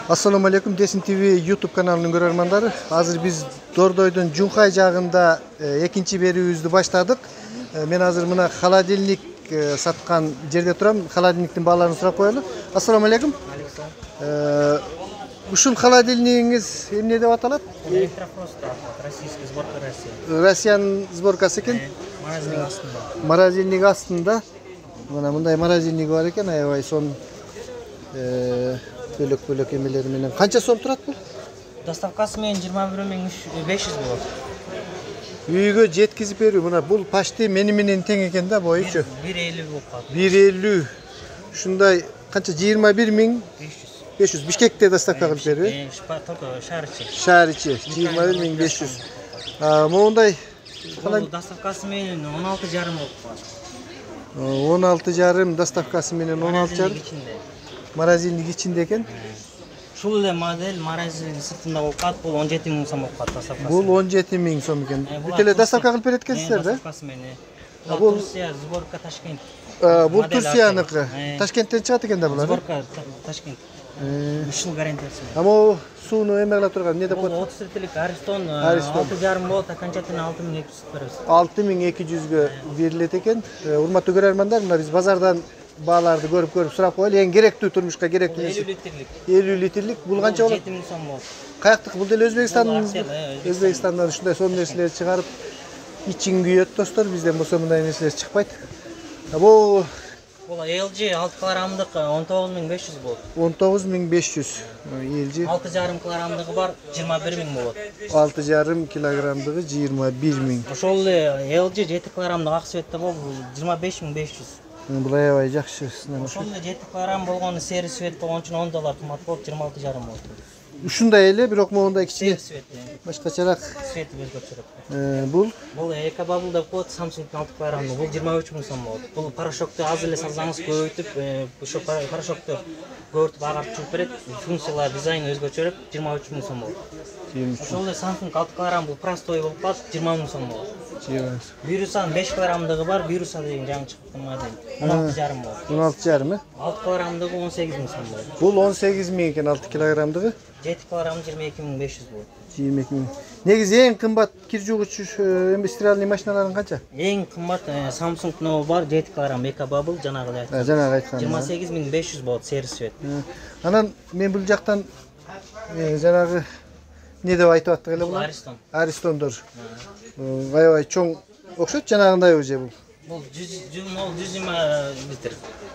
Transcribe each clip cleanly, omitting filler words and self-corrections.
Assalamu alaikum, Desin TV YouTube kanalının görermanları. Hazır biz Dordoydun Cunhay jağında ekinci beribizdi başladık. Men hazır mına холодильник satkan jerde turam. Холодильниктин baalaryny surap koyalım. Assalamu alaikum. Ушул холодильнигиңиz эмне деп аталат? Электропрост, российская сборка Россия. Россиянын сборкасы экен. Морозильник астында. Морозильник астында. Мына мындай морозильник бар экен, аябай сон бөлөк эмелери менен. Канча сом турат бул? Доставкасы менен 21.500 болот. Үйгө жеткизип берүү. Мына бул почти менен тең экен да, боючу. 1.50 болуп калат. 1.50. Ушундай канча 21.500. Бишкекте доставка кылып берүү. Только шаар ичи. Шаар ичи 21.500. Моундай доставкасы менен 16,5 болуп калат. 16,5 доставкасы менен 16,5. Морозильник ичинде экен. Ушул эле модель морозильник сыртында болуп калат. Бул 17.000 сом болуп калат доставкасы. Бул 17.000 сом экен. Бүт эле доставка кылып берет экенсиздер да? Доставкасы менен. Бул Турция сборка Ташкент. Бул Турцияныкы. Ташкенттен чыгат экен да булар. Сборка Ташкент. 3 жыл гарантиясы. Ама сууну эме кыла турган эмне деп коет? 30 литрlik Ariston 6,5 болот, окончательно 6.200 беребиз. 6.200-гө берилет экен. Урматтуу көрөрмандар, мына биз базардан бааларды көрүп сурап коелу. Эң керектүү турмушка керектүү 50 литрлик. 50 литрлик. Бул канча болот? 7.000 сом болот. Каяктык? Бул деле Өзбекстандан ушундай сон нерселерди чыгарып ичин күйөт достор. Бизден болсо мындай нерселер чыкпайт. Бул LG 6 килограммдык 19.500 болот. 19.500. LG 6,5 килограммдыгы бар 21.000 болот. 6,5 килограммдыгы 21.000. Ошол эле LG 7 килограммдык ак цветте болуп 25.500. Бул аябай жакшы. Ошол эле 7 килограмм болгону сери цвет болгон үчүн $10 кымбат болуп 26,5 болот. Ушундай эле, бирок моундай кичине Цвет. башкачараак. Цвети өзгөчөрөк. Бул Eco-Bubble деп коет, Samsung 6 килограмм. Бул 23.000 сом болот. Бул порошокту аз эле салсаңыз көбөйтүп, ошо порошокту көбөйтүп агарып чыгып берет. Функциялар, дизайн өзгөчөрөк 23.000 сом болот. Ошол эле Samsung 6 килограмм бул простой болуп калат, 20.000 сом болот. Вирусан 5 килограммдыгы бар, вируса деген жаңы чыккан модель. 16,5 болот. 16,5 6 килограммдыгы 18.000 сом болот. Бул 18.000 экен 6 килограммдыгы. 7 килограмм 22.500 болот. 22.000. Негизи эң кымбат кир жуугуч стиральный машиналарын канча? Эң кымбат Samsung Nova бар 7 килограмм Eco-Bubble жанагы айткан. Жанагы айткан. 28.500 болот сери цвет. Анан мен бул жактан жанагы не деп айтып аттык эле булар? Аристондор. Аябай чоң окшойт жанагындай уже бул. Бул 120 литр.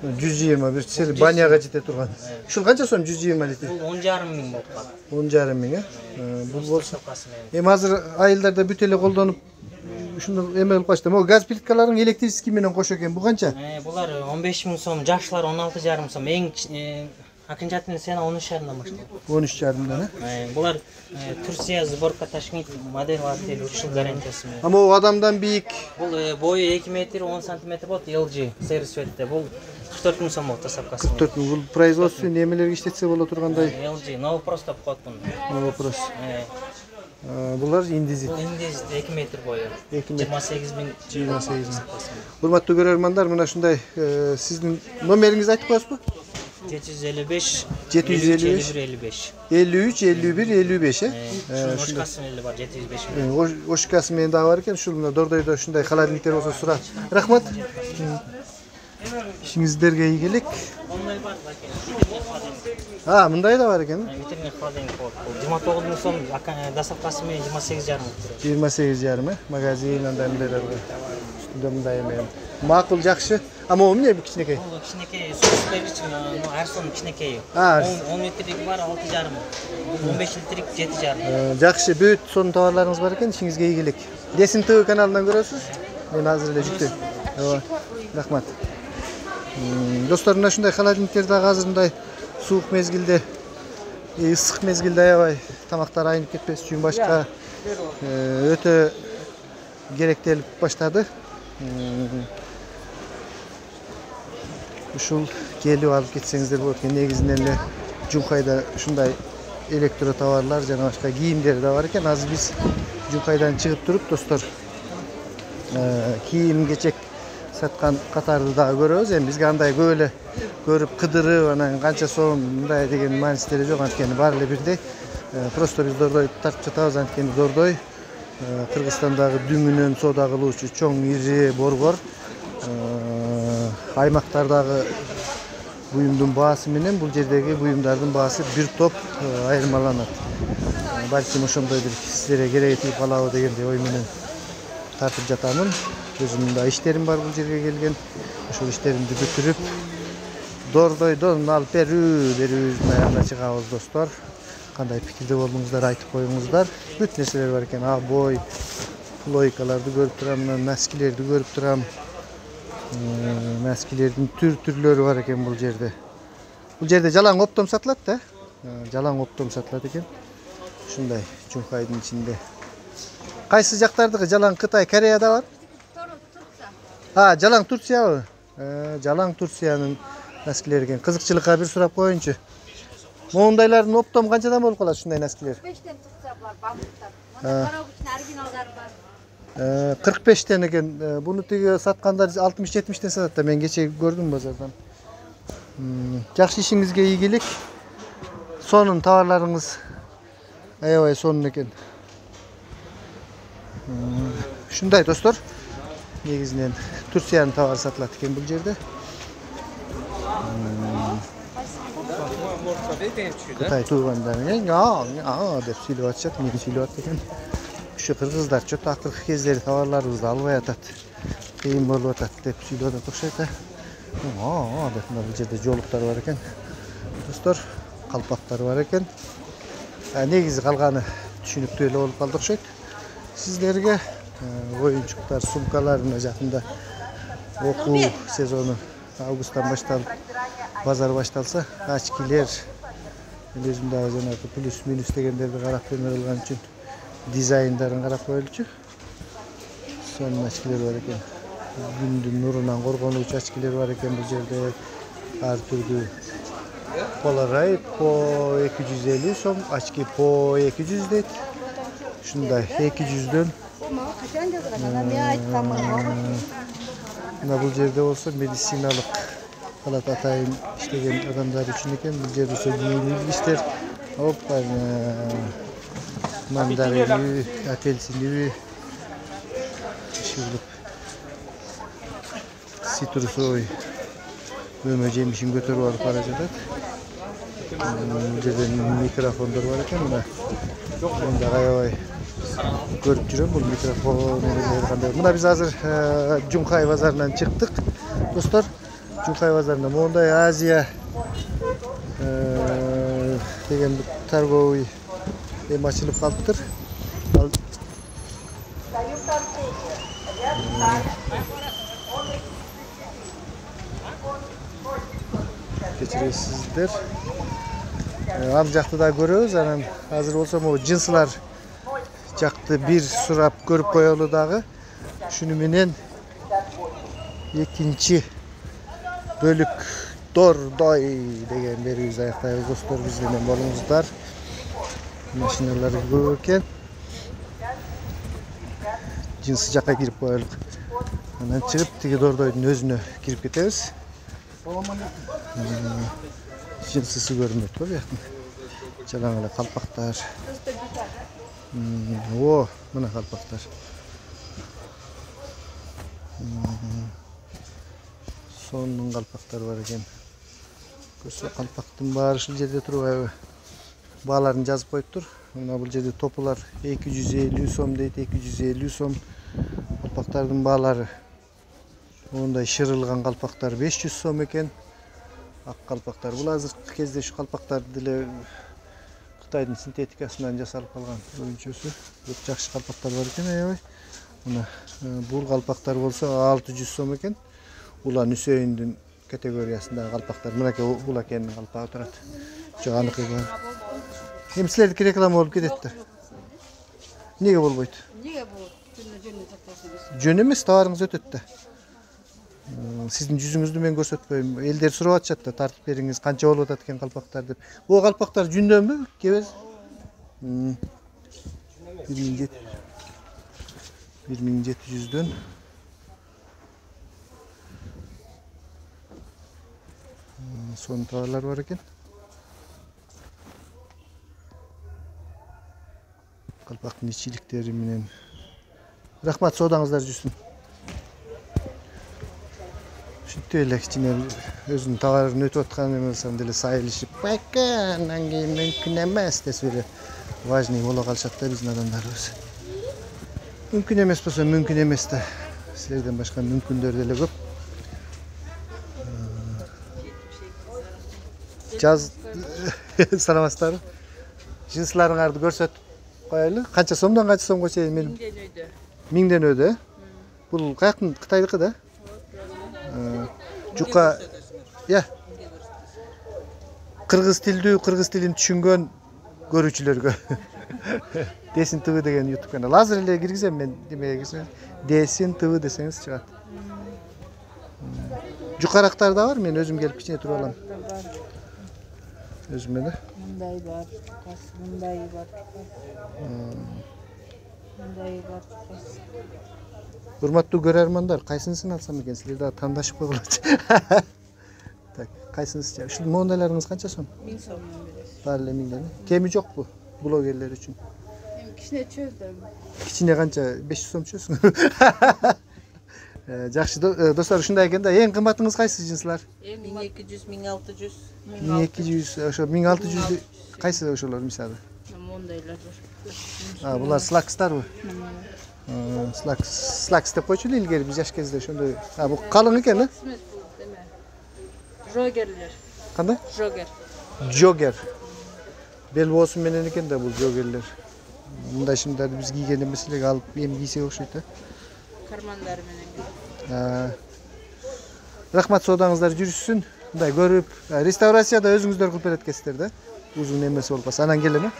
120 бир сел баняга жете турган. Ушул канча сом 120 литр? Бул 10,5 болуп калат. 10,5 Бул болсо эми азыр айылдарда бүт эле колдонуп ушуну эме кылып калышты. Могу газ плиткаларын электрический менен кошо экен. Бул канча? Булар 15.000 сом, жакшылар 16,5 сом. Эң окончательный цена 13,5 башталат. 13,5 Булар Турция сборка Ташкент модель бар дейт, 3 жыл гарантиясы менен. Ама адамдан бийик. Бул бою 2 метр 10 сантиметр болот, LG сери цветте. Бул 44.000 сом болот доставкасы. 44.000. Бул производство немелерге иштетсе боло тургандай. LG, но просто коет буну. No вопрос. Булар индизи. Бул индизи 2 метр бою. 28.000. Урматтуу көрөрмандар, мына ушундай сиздин номериңизди айтып коесузбу? 755 755 53 51 55 Ошкасы менен бар 705. Ошкасы менен дагы бар экен. Ушул мына Дордойдо ушундай холодильниктер болсо сура. Рахмат. İşinizlerге ийгилик. Мындай бар экен. Мындай да бар экен. Витринный холодильник болот. 29.000 сом доставкасы менен 28,5 турат. 28,5 Магазин андай мындайлар бар. Үстүндө мындай эме. Макул, жакшы. Ама эмне бу кичинекей? Бул кичинекей суспегич, Ariston кичинекей. 10 литрlik бар 6,5. 15 литрlik 7,5. Жакшы, бүт сонун товарларыңыз бар экен. İşinizге ийгилик. Desin TV каналынан көрөсүз. Мен азыр эле жүктөйм. Рахмат. Достор, мына ушундай холодильниктер дагы азыр мындай суук мезгилде, ысык мезгилде аябай тамактар айнып кетпес үчүн башка өтө керектелип баштады. Ушул келип алып кетсеңиздер болот экен. Негизинен эле Жунхайда ушундай электро товарлар жана башка кийимдер да бар экен. Азыр биз Жунхайдан чыгып туруп достор кийим кечек саткан катарды дагы көрөбүз. Эми бизге андай көп эле көрүп кыдырып анан канча сом мындай деген мааниситтери жок, анткени баары эле бирдей. Просто биз дордой тартып жатабыз, анткени дордой Кыргызстандагы дүңүнөн соода кылуучу чоң ири борбор. Аймактардагы буюмдун баасы менен бул жердеги буюмдардын баасы бир топ айырмаланат. Балким ошондой бир силерге кереги тийип калабы дегендей ой менен тартып жатамын. Өзүмдүн да иштерим бар бул жерге келген. Ошол иштеримди бүтүрүп дордойдон алып берүүбүздүн аягына чыгабыз достор. Кандай пикирде болдуңуздар, айтып коюңуздар. Бүт нерселер бар экен. Бой, плойкаларды көрүп турам, носкилерди көрүп турам. Носкилердин түрлөрү бар экен бул жерде. Бул жерде жалаң оптом сатылат да. Жалаң оптом сатылат экен. Ушундай Чунхайдын ичинде. Кайсы жактардыкы жалаң Кытай, Кореяда бар? Жалаң Турциябы? Жалаң Турциянын носкилери экен. Кызыкчылыкка бир сурап коеюнчу. Моундайлардын оптом канчадан болуп калат ушундай носкилер? 45тен турса булар, бабуктар. Мына карабучтун оригиналдары бар. 45тен экен. Буну тиги саткандар 60-70тен сатат да. Мен кече көрдүм базардан. Жакшы ишиңизге ийгилик. Сонун товарларыңыз аябай сонун экен. Ушундай достор. Негизинен Турциянын товары сатылат экен бул жерде. Кытай туугандар менен деп сүйлөп атышат, мени сүйлөп атат экен. Ушу кыргыздар чөт акыркы кездери товарларыбызды албай атат. Кыйын болуп атат деп сүйлөп атат окшойт да. Деп бул жерде жолуктар бар экен. Достор, калпактар бар экен. Негизи калганы түшүнүктүү эле болуп калды окшойт. Сиздерге оюнчуктар, сумкалар мына жакында окуу сезону августтан башталып, базар башталса, очкилер, өзүмдөгү жанагы плюс минус дегендерди карап көмөр кылган үчүн дизайндарын карап коелучу. Сонун очкилер бар экен. Күндүн нурунан коргонуучу очкилер бар экен бул жерде. Ар түрдүү. Polaroid по 250 сом, очки по 200 дейт. Ушундай 200дөн. Мына бул жерде болсо медициналык калат атайын иштеген адамдар үчүн экен. Бул жерде кийимдиштер, мандарин, апельсин, цитрусовый өмө жемишин көтөрүп алып бара жатат. Бул жерде микрофондор бар экен. Мына аябай көрүп жүрөм бул микрофон кандай. Мына биз азыр Чунхай базарынан чыктык. Достор, Чунхай базарында мондай Азия деген торговый эм ачылып калыптыр. Кечиресиздер. Ам жакты да көрөбүз. Анан азыр болсо могу джинсылар жакты бир сурап көрүп коелу дагы. Шуну менен экинчи бөлүк дордой деген берүүбүздү аяктайбыз достор. Биз менен болуңуздар. Машиналар көп экен. Джинсы жакка кирип коелук. Анан чыгып тиги дордойдун өзүнө кирип кетебиз. Джинсысы көрүнөт го бияктан. Жалаң эле калпактар. Мына калпактар. Сонун калпактар бар экен. Көрсө калпактын баары ушул жерде турбайбы? Бааларын жазып коюптур. Мына бул жерде топулар 250 сом дейт, 250 сом. Калпактардын баалары мондай шырылган калпактар 500 сом экен. Ак калпактар. Бул азыркы кезде ушу калпактарды деле Кытайдын синтетикасынан жасалып калган өйүнчөсү. Көп жакшы калпактар бар экен аябай. Мына бул калпактар болсо 600 сом экен. Улан Үсөйүндүн категориясындагы калпактар. Мынакей Улакенин калпагы турат. Жок, аныкы бар. Эми силердики реклама болуп кетет да. Эмнеге болбойт? Эмнеге болот? Жөн жатасыз. Жөн эмес, товарыңыз өтөт да. Сиздин жүзүңүздү мен көрсөтпөйм. Элдер сурап атышат да, тартып бериңиз, канча болуп атат экен калпактар деп. Бул калпактар жүндөнбү? Кебез? 1700дөн. Son tavalar var ekan. Kalpактын içilikteri менен. Rahmat, sodаңыздар жүрсүн. Şüntü эле кичине өзүнүн товарын өтүп атканы болсом деле сайылышып, "Бака, анан кийин мүмкүн эмес" десе эле важный боло калышат да биздин адамдарыбыз. Мүмкүн эмес болсо мүмкүн эмес да. Силерден башка мүмкүндөр деле көп. Жаз саламатсыздарбы? Жынсларыңарды көрсөтүп коелу. Канча сомдон канча сомго чейин мен? 1000ден өдө. Бул каяктын? Кытайдыкы да? Жука, я. Кыргыз тилдүү, кыргыз тилин түшүнгөн көрүүчүлөргө. Десин ТВ деген YouTube канал. Азыр эле киргизем мен, демеге кирсеңиз. Десин ТВ десеңиз чыгат. Жукарактар да бар, мен өзүм келип кичине туруп алам. Өзүм эле. Мындай бар, мындай бар. Мындай бар. Урматтуу көрөрмандар, кайсынысын алсам экен, силер дагы тандашып койгулачы. Так, кайсынысы? Ушул мондайларыңыз канча сом? 1000 сомдон бересиз. Бар эле 1000ден. Кеми жокпу блогерлер үчүн? Эми кичине чөздүм. Кичине канча? 500 сом чөзсүң. Жакшы достор, ушундай экен да. Эң кымбатыңыз кайсы жынслар? 1200, 1600. 1200, ошо 1600 кайсы ошолор мисалы? Мондайлар бар. Булар слакстарбы? Слакс деп койчу эле илгери биз жаш кезде ошондой. Бул калың экен, э? Жогерлер. Кандай? Жогер. Jogger. Бел боосу менен экен да бул жогерлер. Мындай шымдарды биз кийген эмес эле, алып эми кийсек окшойт да. Кармандары менен. Рахмат, содаңыздар жүрүшсүн. Мындай көрүп, реставрацияда өзүңүздөр кылып берет экенсиздер да. Узун эмеси болбаса анан келем,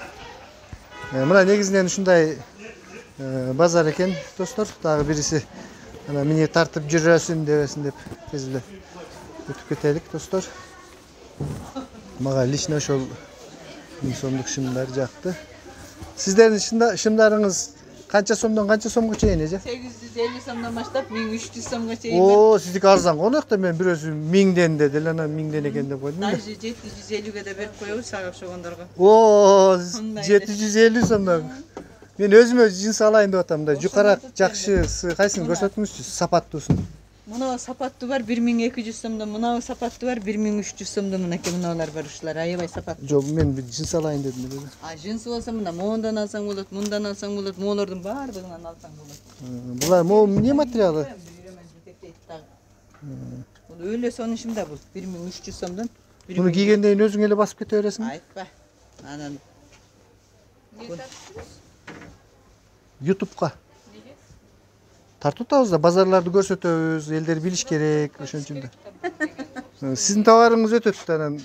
э? Мына негизинен ушундай базар экен, достор. Дагы бириси ана мени тартып жүрөсүн дебесин деп тез эле өтүп кетелик, достор. Мага лично ошол 1000 сомдук шымдар жакты. Сиздердин шымдарыңыз канча сомдон канча сомго чейин эже? 850 сомдон баштап 1300 сомго чейин. О, сиздики арзан конокта, мен бирөөсү 1000ден деди эле, анан 1000ден экен деп койдум. Даже 750ге да берип коебуз сага окшогондорго. О, 750 сомдон. Мен өзүмө жинс алайын деп атам да. Жукарак жакшысы кайсын көрсөтүңүзчү, сапаттуусун. Мына сапаттуу бар 1200 сомдон, мына сапаттуу бар 1300 сомдон, мынакей мыналар бар ушулар, аябай сапаттуу. Жок, мен жинс алайын дедим эле. Жинс болсо мына мондан алсаң болот, мындан алсаң болот, моолордун баардыгынан алсаң болот. Булар эмне материалы? Бул өлө сонушум да бул 1300 сомдон. Буну кийгенден кийин өзүң эле басып кете бересиң? Айтпа. Анан YouTube'га тартып атабыз да, базарларды көрсөтөбүз, элдер билиш керек, ошон үчүн да. Сиздин товарыңыз өтөт да, анан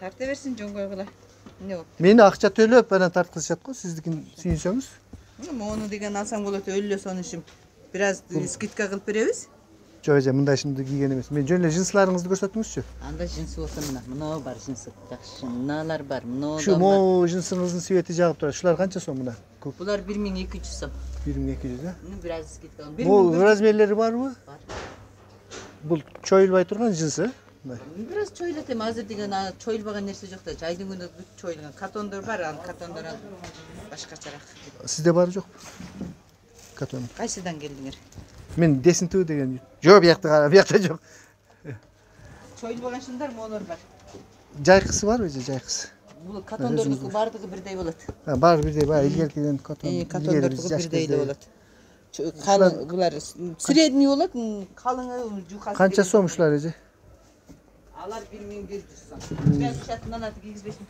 тарта берсин жөн койгула. Эмне болуп? мени акча төлөп анан тарткызышат го, сиздикин сүйүнсөңүз. Мону деген алсаң болот, өлө сонушум. Бир аз скидка кылып беребиз. Жок эже, мындай шымды кийген эмес. Мен жөн эле жинсларыңызды көрсөтүңүзчү. Анда жинс болсо мына бар жинс. Жакшы, мыналар бар, мына. Шу могу жинсыңыздын свети жагып турат. Ушулар канча сом мына? Булар 1200 сом. 1200, да? Бир аз скидка. Бул размерлери барбы? Бар. Бул чоюлбай турган жинс, э? Бир аз чойлот эми, азыр деген чоюлбаган нерсе жок да. Жайдын күнү бүт чоюлган. Катондор бар, ал катондор башкачараак. Сизде бар жок? Катон. Кайсыдан келдиңер? Мен Десин ТВ деген. Жок, биякта жок. Чоюлбаган шымдар моолор бар. Жайкысы барбы же, жайкысы? Бул катондордуку бардыгы бирдей болот. Бар бирдей, бар. Илгеркиден катон. Катондордуку бирдей болот. Калың булар средний болот, калыңы жукасы. Канча сом ушулар эже? Алар 1100 сом. Мен шатын алаты кийгизбесин.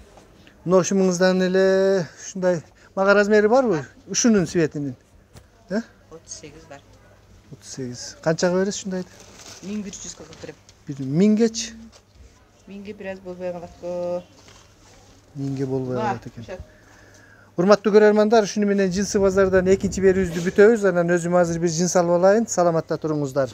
Ношумуңуздан эле ушундай мага размери барбы? Ушунун светинин. 38 бар. 38. Канчага бересиз ушундайды? 1100 кылып берем. 1000гечи? 1000ге бир аз болбой калат го. 1000ге болбой калат экен. Урматтуу көрөрмандар, ушуну менен жинсы базардан экинчи берүүбүздү бүтөбүз. Анан өзүм азыр бир жинс алып алайын. Саламатта туруңуздар.